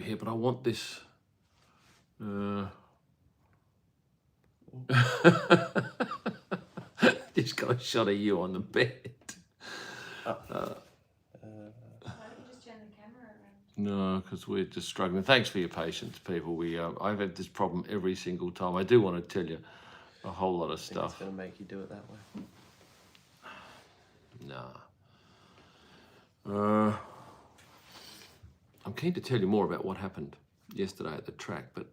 here, but I want this. Just got a shot of you on the bed. Why don't you just turn the camera around? No, because we're just struggling. Thanks for your patience, people. I've had this problem every single time. I do want to tell you a whole lot of stuff. It's going to make you do it that way. Nah. I'm keen to tell you more about what happened yesterday at the track, but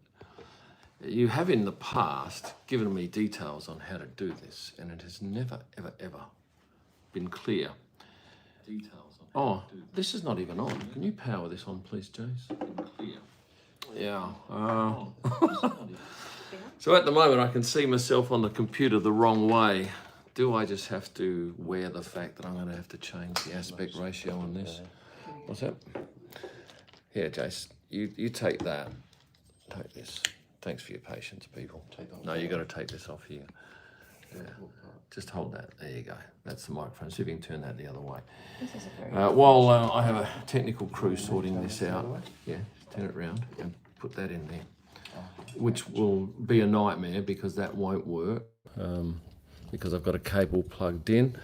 you have in the past given me details on how to do this, and it has never, ever, ever been clear. Details on how to do this. This is not even on. Can you power this on, please, Jace? Clear. Yeah. So at the moment, I can see myself on the computer the wrong way. Do I just have to wear the fact that I'm going to have to change the aspect ratio on this? What's that? Here, Jace, you take that. Take this. Thanks for your patience, people. No, you've got to take this off here. Yeah. Just hold that. There you go. That's the microphone. See if you can turn that the other way. This is a very While I have a technical crew sorting this out, yeah, turn it around and put that in there, which will be a nightmare because that won't work because I've got a cable plugged in.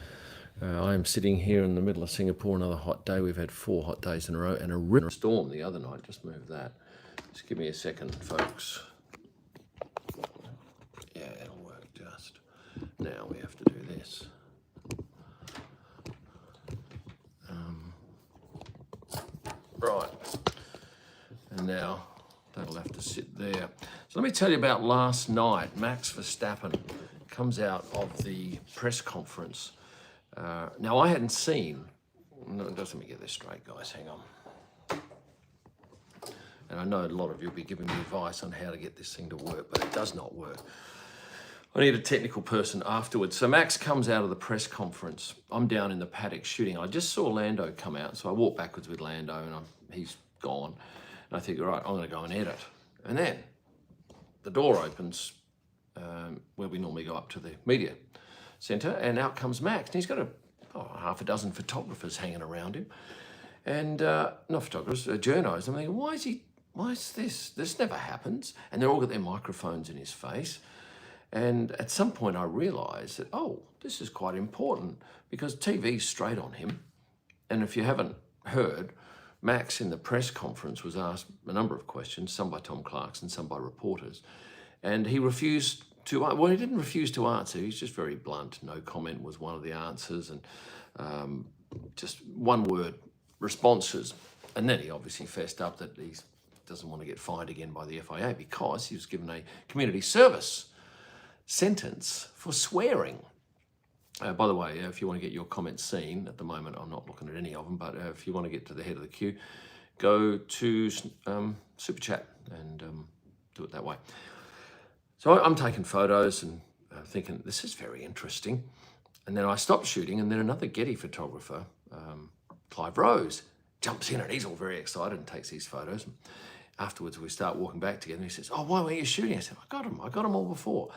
I am sitting here in the middle of Singapore, another hot day. We've had 4 hot days in a row and a rip storm the other night. Just move that. Just give me a second, folks. Yeah, it'll work just. Now we have to do this. Right. And now that'll have to sit there. So let me tell you about last night. Max Verstappen comes out of the press conference. Now I hadn't seen, no, just let me get this straight, guys, hang on. And I know a lot of you will be giving me advice on how to get this thing to work, but it does not work. I need a technical person afterwards. So Max comes out of the press conference. I'm down in the paddock shooting. I just saw Lando come out, so I walk backwards with Lando and he's gone. And I think, all right, I'm going to go and edit. And then the door opens where we normally go up to the media centre, and out comes Max. And he's got half a dozen photographers hanging around him. And not photographers, journos. I'm thinking, why is this? This never happens. And they're all got their microphones in his face. And at some point I realised that, this is quite important because TV's straight on him. And if you haven't heard, Max in the press conference was asked a number of questions, some by Tom Clarkson, some by reporters. And he refused to, he didn't refuse to answer. He's just very blunt. No comment was one of the answers, and just one word responses. And then he obviously fessed up that he doesn't want to get fined again by the FIA because he was given a community service sentence for swearing. By the way, if you want to get your comments seen, at the moment I'm not looking at any of them, but if you want to get to the head of the queue, go to Super Chat and do it that way. So I'm taking photos and thinking, this is very interesting. And then I stopped shooting, and then another Getty photographer, Clive Rose, jumps in and he's all very excited and takes these photos. And afterwards we start walking back together and he says, why weren't you shooting? I said, I got them all before.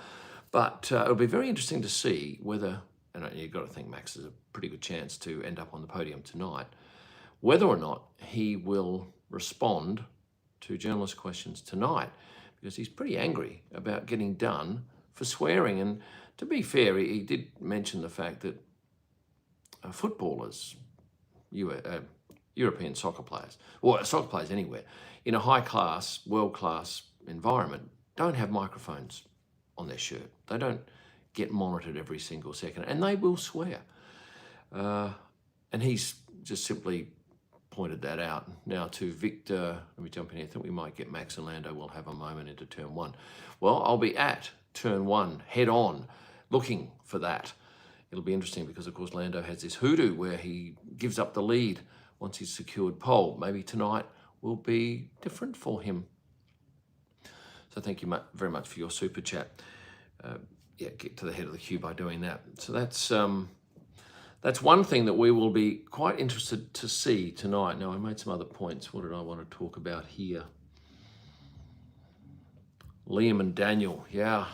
But it'll be very interesting to see whether, and you've got to think Max has a pretty good chance to end up on the podium tonight, whether or not he will respond to journalist questions tonight, because he's pretty angry about getting done for swearing. And to be fair, he did mention the fact that footballers, European soccer players, or soccer players anywhere, in a high-class, world-class environment, don't have microphones on their shirt. They don't get monitored every single second, and they will swear. And he's just simply pointed that out. Now to Victor, let me jump in here. I think we might get Max and Lando. We'll have a moment into turn 1. Well, I'll be at turn 1, head on, looking for that. It'll be interesting because, of course, Lando has this hoodoo where he gives up the lead once he's secured pole. Maybe tonight will be different for him. So thank you very much for your super chat. Get to the head of the queue by doing that. So that's one thing that we will be quite interested to see tonight. Now, I made some other points. What did I want to talk about here? Liam and Daniel. Yeah,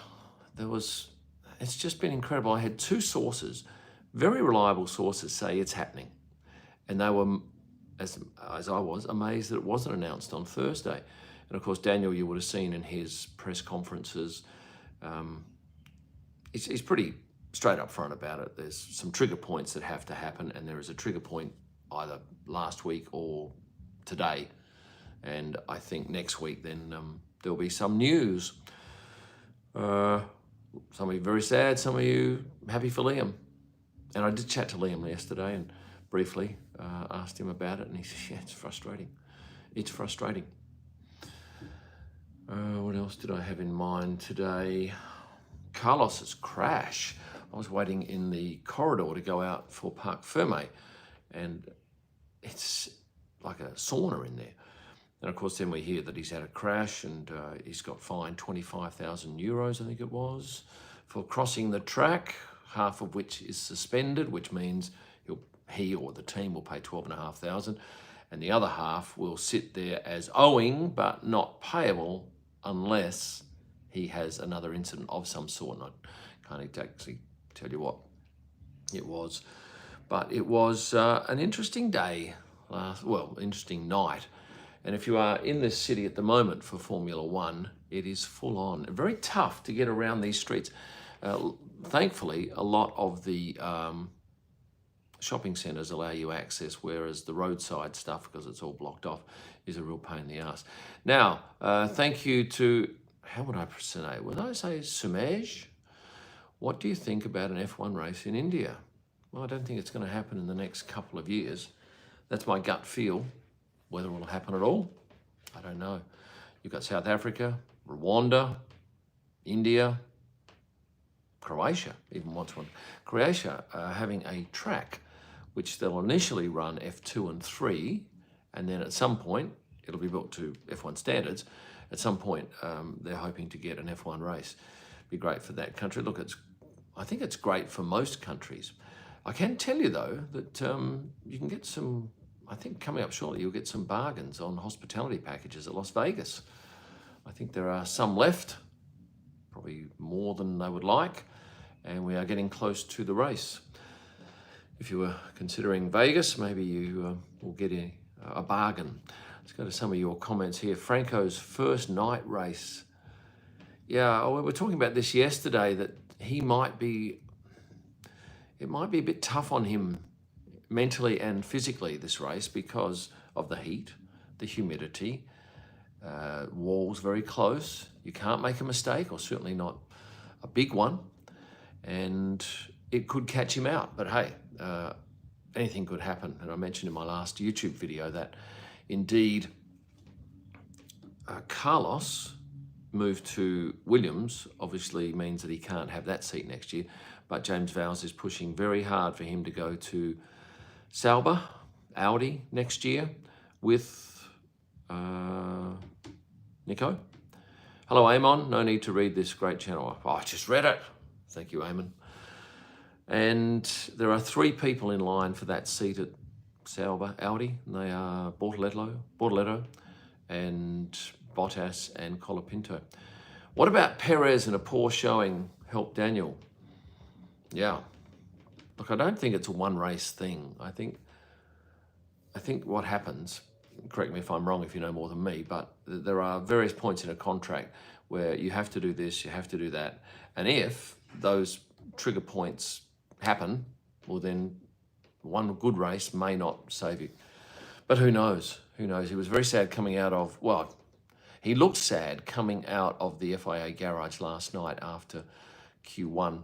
it's just been incredible. I had 2 sources, very reliable sources, say it's happening. And they were as I was, amazed that it wasn't announced on Thursday. And of course, Daniel, you would have seen in his press conferences, he's pretty straight up front about it. There's some trigger points that have to happen, and there is a trigger point either last week or today. And I think next week then there'll be some news. Some of you very sad, some of you happy for Liam. And I did chat to Liam yesterday and briefly asked him about it, and he said, yeah, it's frustrating. It's frustrating. What else did I have in mind today? Carlos's crash. I was waiting in the corridor to go out for Parc Ferme, and it's like a sauna in there. And of course, then we hear that he's had a crash and he's got fined 25,000 euros, I think it was, for crossing the track, half of which is suspended, which means he or the team will pay 12,500, and the other half will sit there as owing but not payable unless he has another incident of some sort. And I can't exactly tell you what it was, but it was an interesting day, interesting night. And if you are in this city at the moment for Formula One, it is full on. Very tough to get around these streets. Thankfully, a lot of the shopping centres allow you access, whereas the roadside stuff, because it's all blocked off, is a real pain in the ass. Now, thank you to, how would I say, would I say Sumej? What do you think about an F1 race in India? Well, I don't think it's going to happen in the next couple of years. That's my gut feel. Whether it will happen at all, I don't know. You've got South Africa, Rwanda, India, Croatia even wants one. Croatia having a track which they'll initially run F2 and 3, and then at some point, it'll be built to F1 standards. At some point, they're hoping to get an F1 race. Be great for that country. Look, I think it's great for most countries. I can tell you though that you can get some, I think coming up shortly, you'll get some bargains on hospitality packages at Las Vegas. I think there are some left, probably more than they would like, and we are getting close to the race. If you were considering Vegas, maybe you will get a bargain. Let's go to some of your comments here. Franco's first night race. Yeah, we were talking about this yesterday, that it might be a bit tough on him mentally and physically, this race, because of the heat, the humidity, walls very close. You can't make a mistake, or certainly not a big one, and it could catch him out. But hey, anything could happen. And I mentioned in my last YouTube video that indeed Carlos moved to Williams obviously means that he can't have that seat next year, but James Vowles is pushing very hard for him to go to Sauber, Audi next year with Nico. Hello, Amon. No need to read this great channel. Oh, I just read it. Thank you, Amon. And there are 3 people in line for that seat at Sauber, Audi. And they are Bortoleto, and Bottas and Colapinto. What about Perez and a poor showing help Daniel? Yeah. Look, I don't think it's a one race thing. I think what happens, correct me if I'm wrong if you know more than me, but there are various points in a contract where you have to do this, you have to do that. And if those trigger points happen, well then one good race may not save you. But who knows? Who knows? He was very sad coming out of, well, he looked sad coming out of the FIA garage last night after Q1,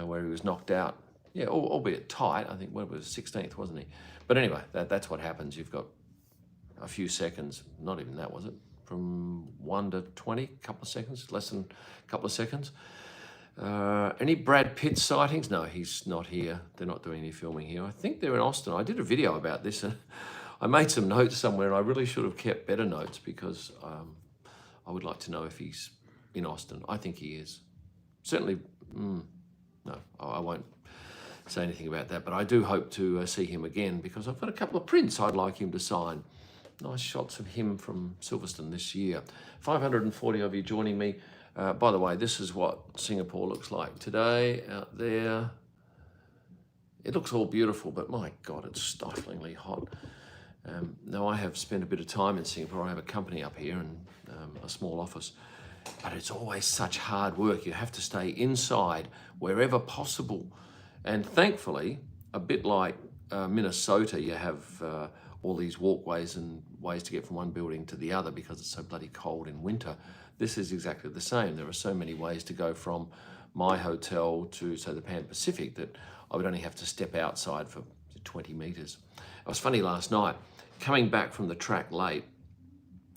where he was knocked out. Yeah, albeit tight. I think, what was 16th, wasn't he? But anyway, that's what happens. You've got a few seconds, not even that, was it? From 1 to 20, a couple of seconds, less than a couple of seconds. Any Brad Pitt sightings? No, he's not here. They're not doing any filming here. I think they're in Austin. I did a video about this, and I made some notes somewhere, and I really should have kept better notes, because I would like to know if he's in Austin. I think he is. Certainly, no, I won't say anything about that, but I do hope to see him again, because I've got a couple of prints I'd like him to sign. Nice shots of him from Silverstone this year. 540 of you joining me. By the way, this is what Singapore looks like today out there. It looks all beautiful, but my God, it's stiflingly hot. Now, I have spent a bit of time in Singapore. I have a company up here and a small office, but it's always such hard work. You have to stay inside wherever possible. And thankfully, a bit like Minnesota, you have all these walkways and ways to get from one building to the other because it's so bloody cold in winter. This is exactly the same. There are so many ways to go from my hotel to, say, the Pan Pacific that I would only have to step outside for 20 metres. It was funny last night, coming back from the track late,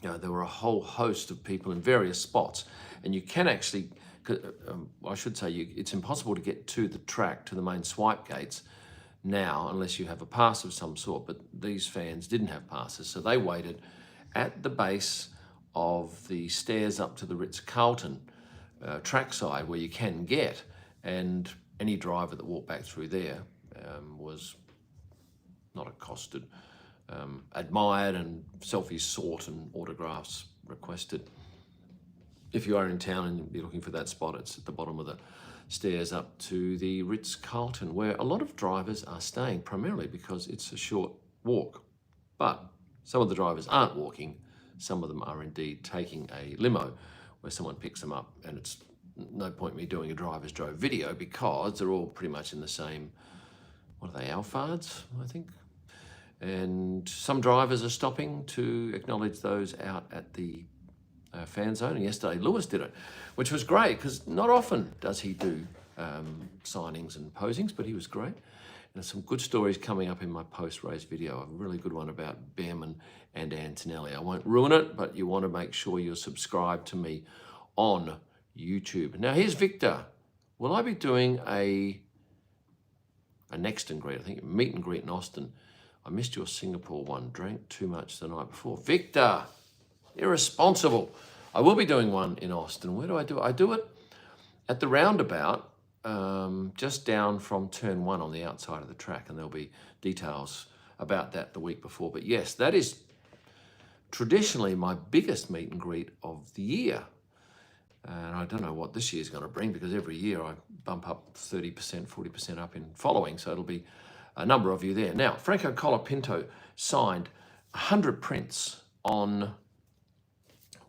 there were a whole host of people in various spots, and you can actually, I should say, it's impossible to get to the track, to the main swipe gates now, unless you have a pass of some sort, but these fans didn't have passes, so they waited at the base of the stairs up to the Ritz-Carlton trackside where you can get, and any driver that walked back through there was not accosted, admired, and selfies sought and autographs requested. If you are in town and you're looking for that spot, it's at the bottom of the stairs up to the Ritz-Carlton, where a lot of drivers are staying, primarily because it's a short walk. But some of the drivers aren't walking, some of them are indeed taking a limo where someone picks them up, and it's no point me doing a driver's drove video because they're all pretty much in the same, what are they, Alphards, I think? And some drivers are stopping to acknowledge those out at the fan zone. And yesterday Lewis did it, which was great because not often does he do signings and posings, but he was great. And there's some good stories coming up in my post-race video. A really good one about Behrman and Antonelli. I won't ruin it, but you want to make sure you're subscribed to me on YouTube. Now here's Victor. Will I be doing a next and greet, I think, meet and greet in Austin? I missed your Singapore one, drank too much the night before. Victor, irresponsible. I will be doing one in Austin. Where do? I do it at the roundabout, just down from turn 1 on the outside of the track, and there'll be details about that the week before. But yes, that is traditionally my biggest meet and greet of the year. And I don't know what this year's going to bring, because every year I bump up 30%, 40% up in following, so it'll be a number of you there. Now, Franco Colapinto signed 100 prints on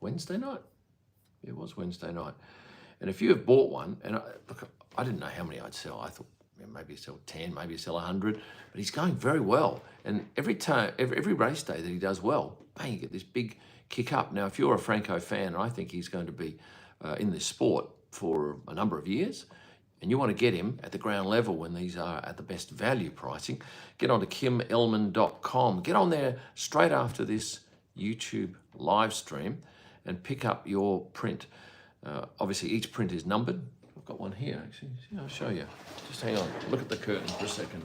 Wednesday night. It was Wednesday night. And if you have bought one, and look, I didn't know how many I'd sell. I thought maybe sell 10, maybe sell 100, but he's going very well. And every race day that he does well, bang, you get this big kick up. Now, if you're a Franco fan, I think he's going to be in this sport for a number of years, and you want to get him at the ground level when these are at the best value pricing, get on to kimelman.com. Get on there straight after this YouTube live stream and pick up your print. Obviously, each print is numbered. I've got one here, actually. See, I'll show you. Just hang on. Look at the curtain for a second.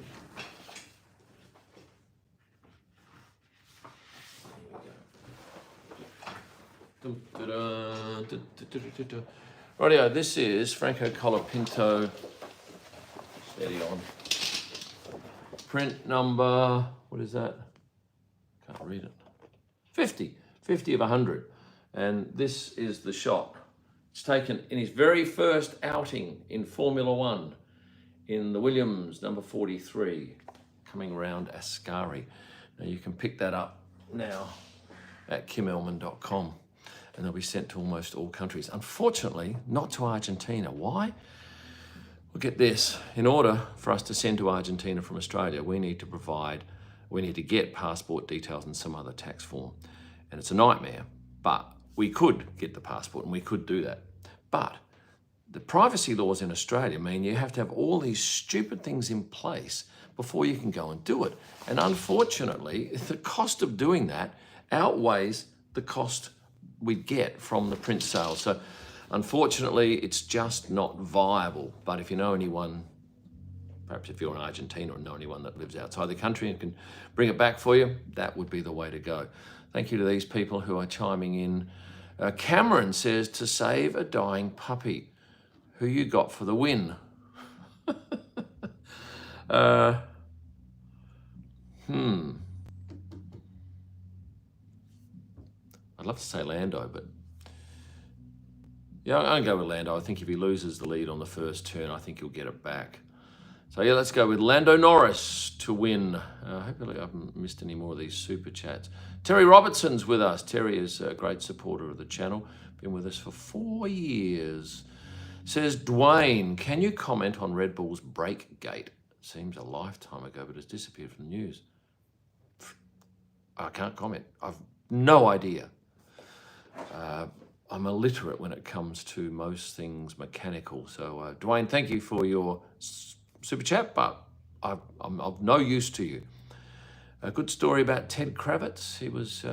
Rightio, this is Franco Colapinto, steady on, print number, what is that? Can't read it. 50 of 100. And this is the shot. It's taken in his very first outing in Formula One in the Williams, number 43, coming around Ascari. Now you can pick that up now at kimelman.com. And they'll be sent to almost all countries. Unfortunately, not to Argentina. Why? Well, get this. In order for us to send to Argentina from Australia, we need to get passport details and some other tax form. And it's a nightmare, but we could get the passport and we could do that. But the privacy laws in Australia mean you have to have all these stupid things in place before you can go and do it. And unfortunately, the cost of doing that outweighs the cost we get from the print sales. So unfortunately, it's just not viable. But if you know anyone, perhaps if you're in Argentina or know anyone that lives outside the country and can bring it back for you, that would be the way to go. Thank you to these people who are chiming in. Cameron says, to save a dying puppy. Who you got for the win? I'd love to say Lando, but yeah, I'm going to go with Lando. I think if he loses the lead on the first turn, I think he'll get it back. So yeah, let's go with Lando Norris to win. Hopefully I haven't missed any more of these super chats. Terry Robertson's with us. Terry is a great supporter of the channel. Been with us for 4 years. Says, Dwayne, can you comment on Red Bull's brake gate? Seems a lifetime ago, but it's disappeared from the news. I can't comment. I've no idea. I'm illiterate when it comes to most things mechanical. So, Dwayne, thank you for your super chat, but I'm of no use to you. A good story about Ted Kravitz. He was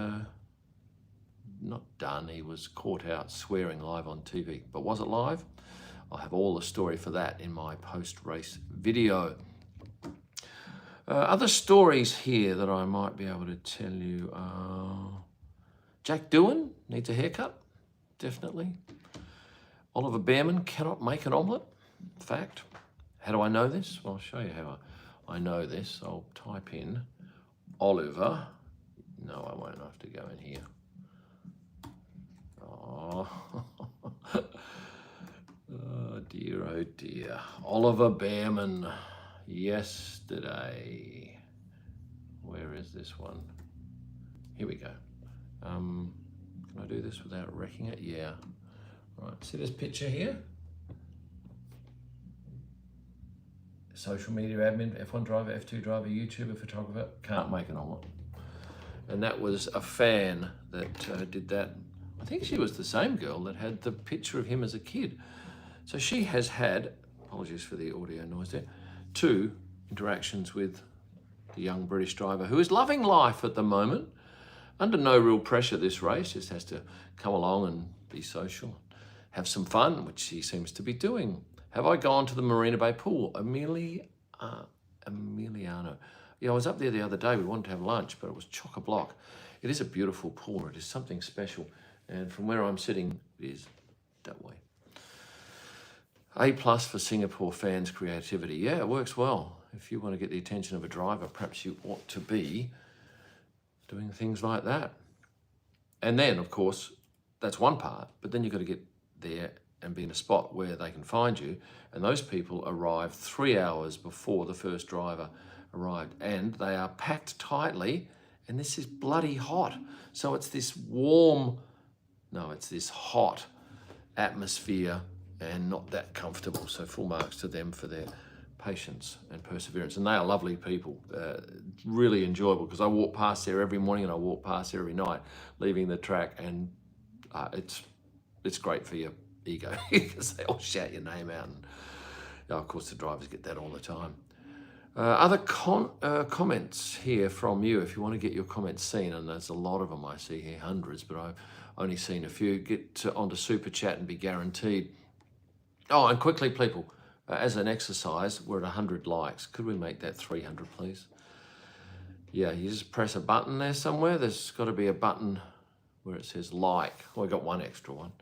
not done. He was caught out swearing live on TV. But was it live? I'll have all the story for that in my post-race video. Other stories here that I might be able to tell you. Jack Doohan needs a haircut, definitely. Oliver Behrman cannot make an omelette. Fact. How do I know this? Well, I'll show you how I know this. I'll type in Oliver. No, I won't have to go in here. Oh, oh dear, oh dear. Oliver Behrman, yesterday. Where is this one? Here we go. Can I do this without wrecking it? Yeah. Right, see this picture here? Social media admin, F1 driver, F2 driver, YouTuber, photographer, can't make an omelette. And that was a fan that did that. I think she was the same girl that had the picture of him as a kid. So she has had, apologies for the audio noise there, 2 interactions with the young British driver who is loving life at the moment. Under no real pressure this race, just has to come along and be social, have some fun, which he seems to be doing. Have I gone to the Marina Bay pool? Emiliano. Yeah, I was up there the other day. We wanted to have lunch, but it was chock-a-block. It is a beautiful pool. It is something special. And from where I'm sitting, it is that way. A+ for Singapore fans' creativity. Yeah, it works well. If you want to get the attention of a driver, perhaps you ought to be doing things like that. And then, of course, that's one part, but then you've got to get there and be in a spot where they can find you. And those people arrive 3 hours before the first driver arrived. And they are packed tightly, and this is bloody hot. So it's this warm, no, it's this hot atmosphere and not that comfortable. So full marks to them for their patience and perseverance. And they are lovely people, really enjoyable, because I walk past there every morning and I walk past there every night, leaving the track, and it's great for your ego because they all shout your name out. And of course the drivers get that all the time. Other comments here from you, if you want to get your comments seen, and there's a lot of them I see here, hundreds, but I've only seen a few. Get onto Super Chat and be guaranteed. Oh, and quickly, people, as an exercise, we're at 100 likes. Could we make that 300, please? Yeah, you just press a button there somewhere. There's got to be a button where it says like. Oh, I got one extra one.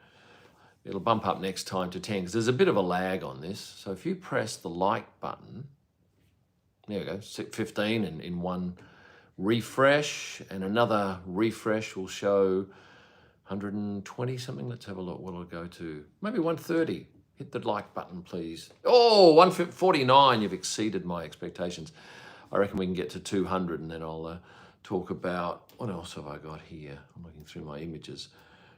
It'll bump up next time to 10 because there's a bit of a lag on this. So if you press the like button, there we go, 15 in one refresh, and another refresh will show 120 something. Let's have a look. What'll it go to? Maybe 130. Hit the like button, please. Oh, 149. You've exceeded my expectations. I reckon we can get to 200, and then I'll talk about, what else have I got here? I'm looking through my images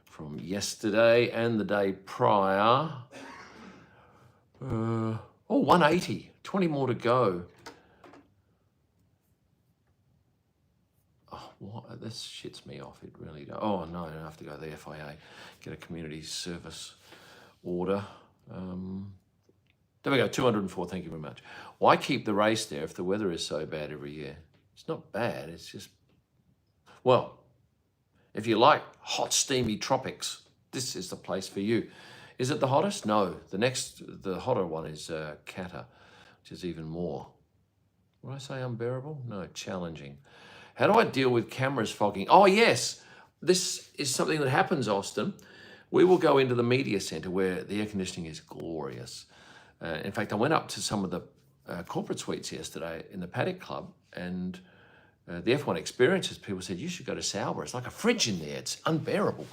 from yesterday and the day prior. 180. 20 more to go. What? This shits me off. It really does. Oh no, I have to go to the FIA, get a community service order. There we go, 204. Thank you very much. Why keep the race there if the weather is so bad every year? It's not bad. It's just, well, if you like hot, steamy tropics, this is the place for you. Is it the hottest? No. The hotter one is Qatar, which is even more. Would I say unbearable? No, challenging. How do I deal with cameras fogging? Oh, yes. This is something that happens, Austin. We will go into the media centre where the air conditioning is glorious. In fact, I went up to some of the corporate suites yesterday in the Paddock Club, and the F1 experiences, people said, you should go to Sauber. It's like a fridge in there. It's unbearable.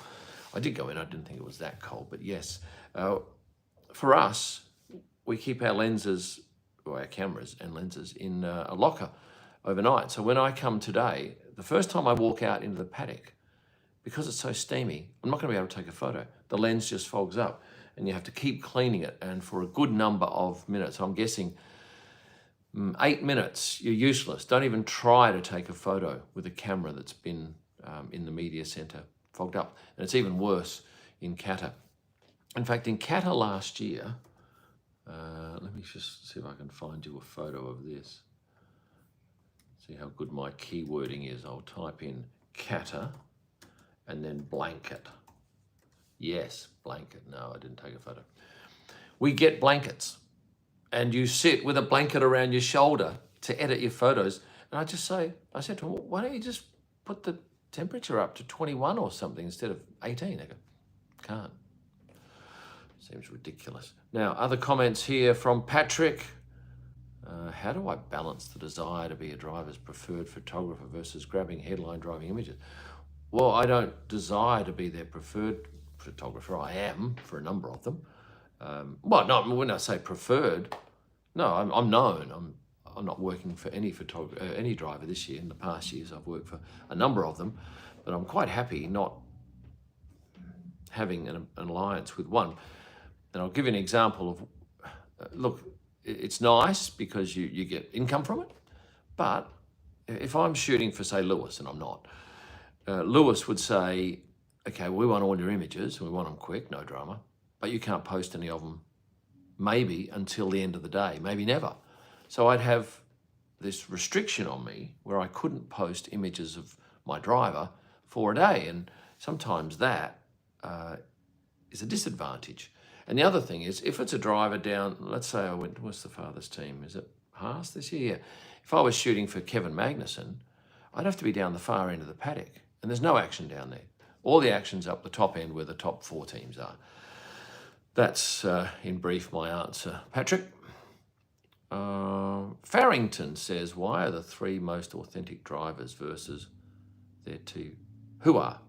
I did go in. I didn't think it was that cold, but yes. For us, we keep our lenses or our cameras and lenses in a locker overnight. So when I come today, the first time I walk out into the paddock, because it's so steamy, I'm not going to be able to take a photo. The lens just fogs up and you have to keep cleaning it. And for a good number of minutes, I'm guessing 8 minutes, you're useless. Don't even try to take a photo with a camera that's been in the media centre fogged up. And it's even worse in Qatar. In fact, in Qatar last year, let me just see if I can find you a photo of this. See how good my keywording is. I'll type in Qatar and then blanket. Yes, blanket. No, I didn't take a photo. We get blankets and you sit with a blanket around your shoulder to edit your photos. And I said to him, why don't you just put the temperature up to 21 or something instead of 18? They go, can't. Seems ridiculous. Now, other comments here from Patrick. How do I balance the desire to be a driver's preferred photographer versus grabbing headline driving images? Well, I don't desire to be their preferred photographer. I am for a number of them. Well, no, when I say preferred, no, I'm known. I'm not working for any driver this year. In the past years, I've worked for a number of them, but I'm quite happy not having an alliance with one. And I'll give you an example of, look, it's nice because you get income from it, but if I'm shooting for, say, Lewis, and I'm not, Lewis would say, okay, we want all your images, we want them quick, no drama, but you can't post any of them maybe until the end of the day, maybe never. So I'd have this restriction on me where I couldn't post images of my driver for a day, and sometimes that is a disadvantage. And the other thing is, if it's a driver down, let's say I went, what's the farthest team? Is it Haas this year? Yeah. If I was shooting for Kevin Magnussen, I'd have to be down the far end of the paddock, and there's no action down there. All the action's up the top end where the top 4 teams are. That's, in brief, my answer. Patrick? Farrington says, why are the 3 most authentic drivers versus their 2? Who are?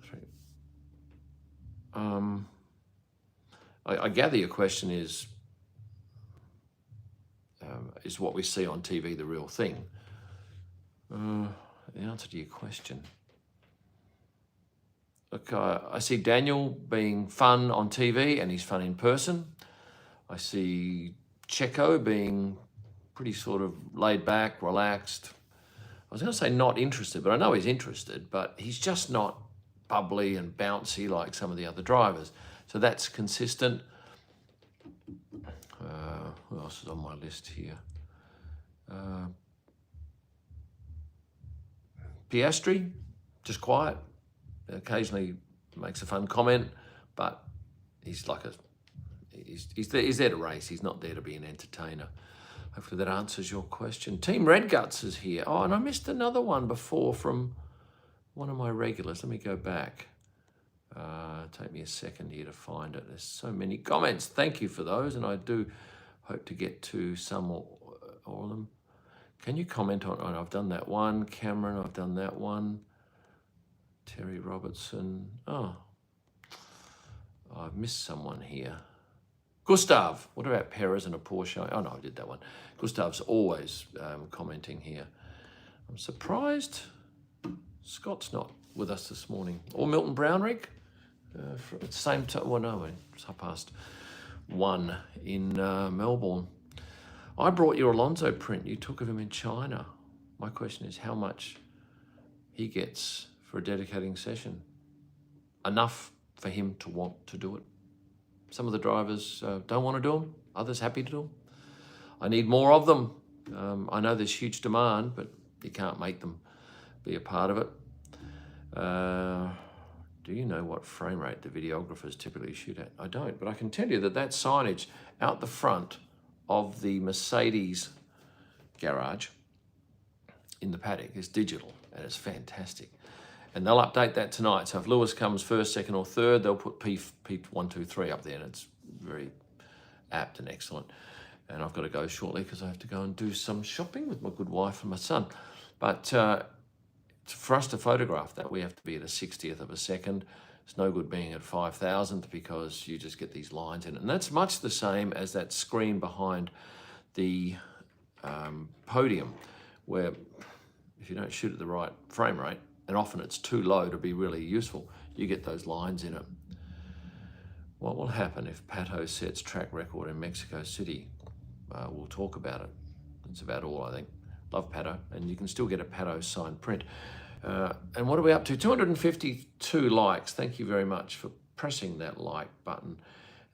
3. I gather your question is what we see on TV the real thing? The answer to your question. Look, I see Daniel being fun on TV, and he's fun in person. I see Checo being pretty sort of laid back, relaxed. I was going to say not interested, but I know he's interested, but he's just not bubbly and bouncy like some of the other drivers. So that's consistent. Who else is on my list here? Piastri, just quiet. Occasionally makes a fun comment, but he's like he's there to race. He's not there to be an entertainer. Hopefully that answers your question. Team Red Guts is here. Oh, and I missed another one before from one of my regulars. Let me go back. Take me a second here to find it. There's so many comments. Thank you for those, and I do hope to get to some or all of them. Can you comment on, I've done that one. Cameron, I've done that one. Terry Robertson. Oh, I've missed someone here. Gustav. What about Perez and a Porsche? Oh, no, I did that one. Gustav's always commenting here. I'm surprised Scott's not with us this morning. Or Milton Brownrigg. At the same time. Well, no, it's 1:30 in Melbourne. I brought you Alonso print you took of him in China. My question is how much he gets for a dedicating session. Enough for him to want to do it. Some of the drivers don't want to do them, others happy to do them. I need more of them. I know there's huge demand, but you can't make them be a part of it. Do you know what frame rate the videographers typically shoot at? I don't, but I can tell you that signage out the front of the Mercedes garage in the paddock is digital, and it's fantastic. And they'll update that tonight. So if Lewis comes first, second, or third, they'll put P1, 2, 3 up there, and it's very apt and excellent. And I've got to go shortly because I have to go and do some shopping with my good wife and my son. But for us to photograph that, we have to be at a 60th of a second. It's no good being at 5,000th because you just get these lines in it. And that's much the same as that screen behind the podium, where if you don't shoot at the right frame rate, and often it's too low to be really useful, you get those lines in it. What will happen if Pato sets track record in Mexico City? We'll talk about it. That's about all, I think. Love Pato, and you can still get a Pato signed print. And what are we up to? 252 likes. Thank you very much for pressing that like button.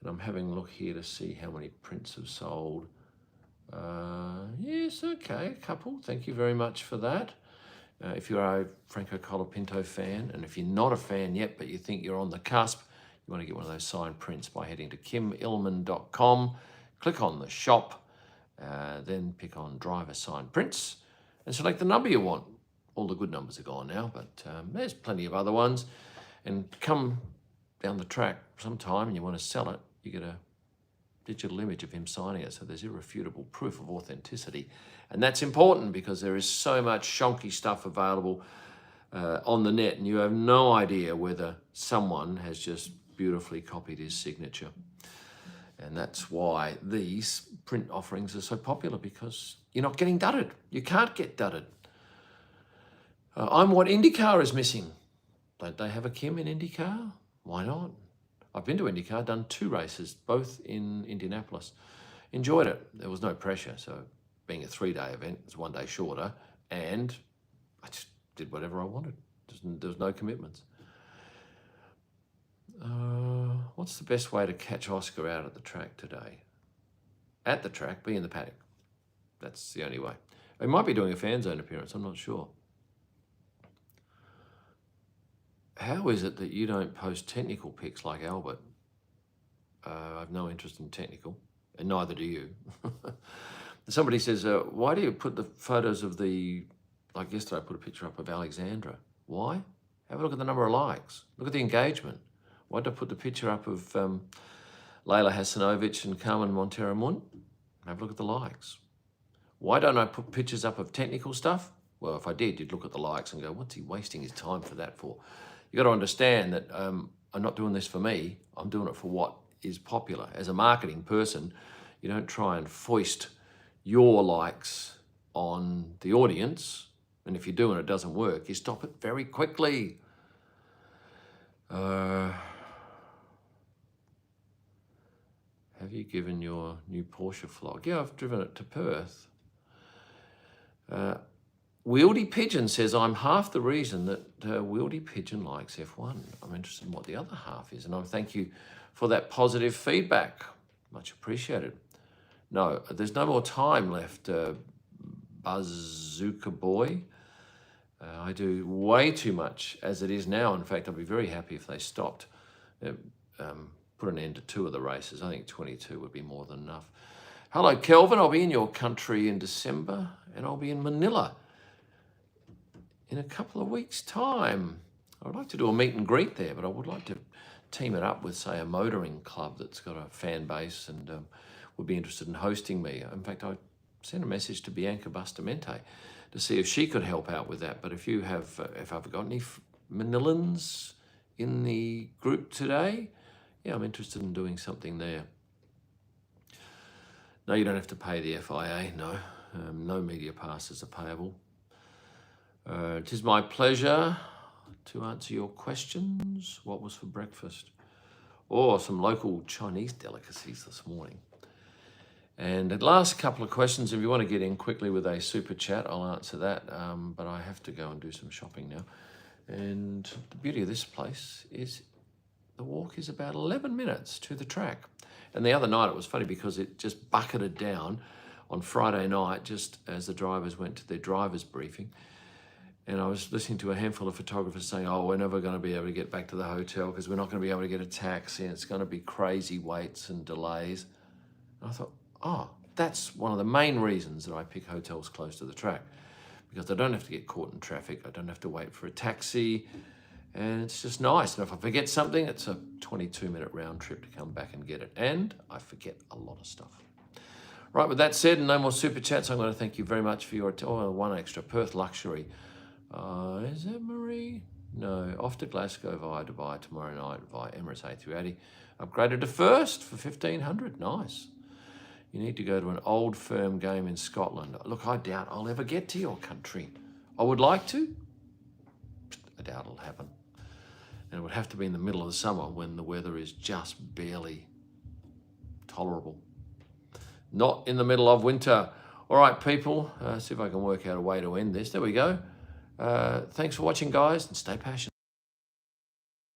And I'm having a look here to see how many prints have sold. Yes, okay, a couple. Thank you very much for that. If you're a Franco Colapinto fan, and if you're not a fan yet, but you think you're on the cusp, you want to get one of those signed prints by heading to kimillman.com, click on the shop, then pick on driver signed prints, and select the number you want. All the good numbers are gone now, but there's plenty of other ones. And come down the track sometime and you want to sell it, you get a digital image of him signing it, so there's irrefutable proof of authenticity. And that's important because there is so much shonky stuff available on the net, and you have no idea whether someone has just beautifully copied his signature. And that's why these print offerings are so popular, because you're not getting dudded. You can't get dudded. I'm what IndyCar is missing. Don't they have a Kim in IndyCar? Why not? I've been to IndyCar, done 2 races, both in Indianapolis. Enjoyed it. There was no pressure. So being a 3-day event, it's 1 day shorter, and I just did whatever I wanted. There was no commitments. What's the best way to catch Oscar out at the track today? At the track, be in the paddock. That's the only way. He might be doing a fan zone appearance, I'm not sure. How is it that you don't post technical pics like Albert? I have no interest in technical, and neither do you. Somebody says, why do you put the photos of like yesterday I put a picture up of Alexandra. Why? Have a look at the number of likes. Look at the engagement. Why did I put the picture up of Leila Hasanovic and Carmen Montero Munt? Have a look at the likes. Why don't I put pictures up of technical stuff? Well, if I did, you'd look at the likes and go, what's he wasting his time for that for? You got to understand that I'm not doing this for me. I'm doing it for what is popular. As a marketing person, you don't try and foist your likes on the audience. And if you do and it doesn't work, you stop it very quickly. Have you given your new Porsche vlog? Yeah, I've driven it to Perth. Wieldy Pigeon says, I'm half the reason that Wieldy Pigeon likes F1. I'm interested in what the other half is, and I thank you for that positive feedback. Much appreciated. No, there's no more time left, Bazooka Boy. I do way too much as it is now. In fact, I'd be very happy if they stopped. Put an end to 2 of the races. I think 22 would be more than enough. Hello, Kelvin. I'll be in your country in December, and I'll be in Manila in a couple of weeks' time. I'd like to do a meet and greet there, but I would like to team it up with, say, a motoring club that's got a fan base and would be interested in hosting me. In fact, I sent a message to Bianca Bustamante to see if she could help out with that. But if you have, if I've got any Manilans in the group today, yeah, I'm interested in doing something there. No, you don't have to pay the FIA, no. No media passes are payable. It is my pleasure to answer your questions. What was for breakfast? Oh, some local Chinese delicacies this morning. And the last couple of questions, if you want to get in quickly with a super chat, I'll answer that. But I have to go and do some shopping now. And the beauty of this place is the walk is about 11 minutes to the track. And the other night it was funny because it just bucketed down on Friday night just as the drivers went to their driver's briefing. And I was listening to a handful of photographers saying, oh, we're never going to be able to get back to the hotel because we're not going to be able to get a taxi and it's going to be crazy waits and delays. And I thought, oh, that's one of the main reasons that I pick hotels close to the track, because I don't have to get caught in traffic. I don't have to wait for a taxi. And it's just nice. And if I forget something, it's a 22-minute round trip to come back and get it. And I forget a lot of stuff. Right, with that said, and no more super chats, I'm going to thank you very much for your one extra Perth Luxury. Is that Marie? No, off to Glasgow via Dubai tomorrow night via Emirates A380. Upgraded to first for 1,500. Nice. You need to go to an old firm game in Scotland. Look, I doubt I'll ever get to your country. I would like to. I doubt it'll happen. And it would have to be in the middle of the summer when the weather is just barely tolerable. Not in the middle of winter. All right, people, see if I can work out a way to end this. There we go. Thanks for watching, guys, and stay passionate.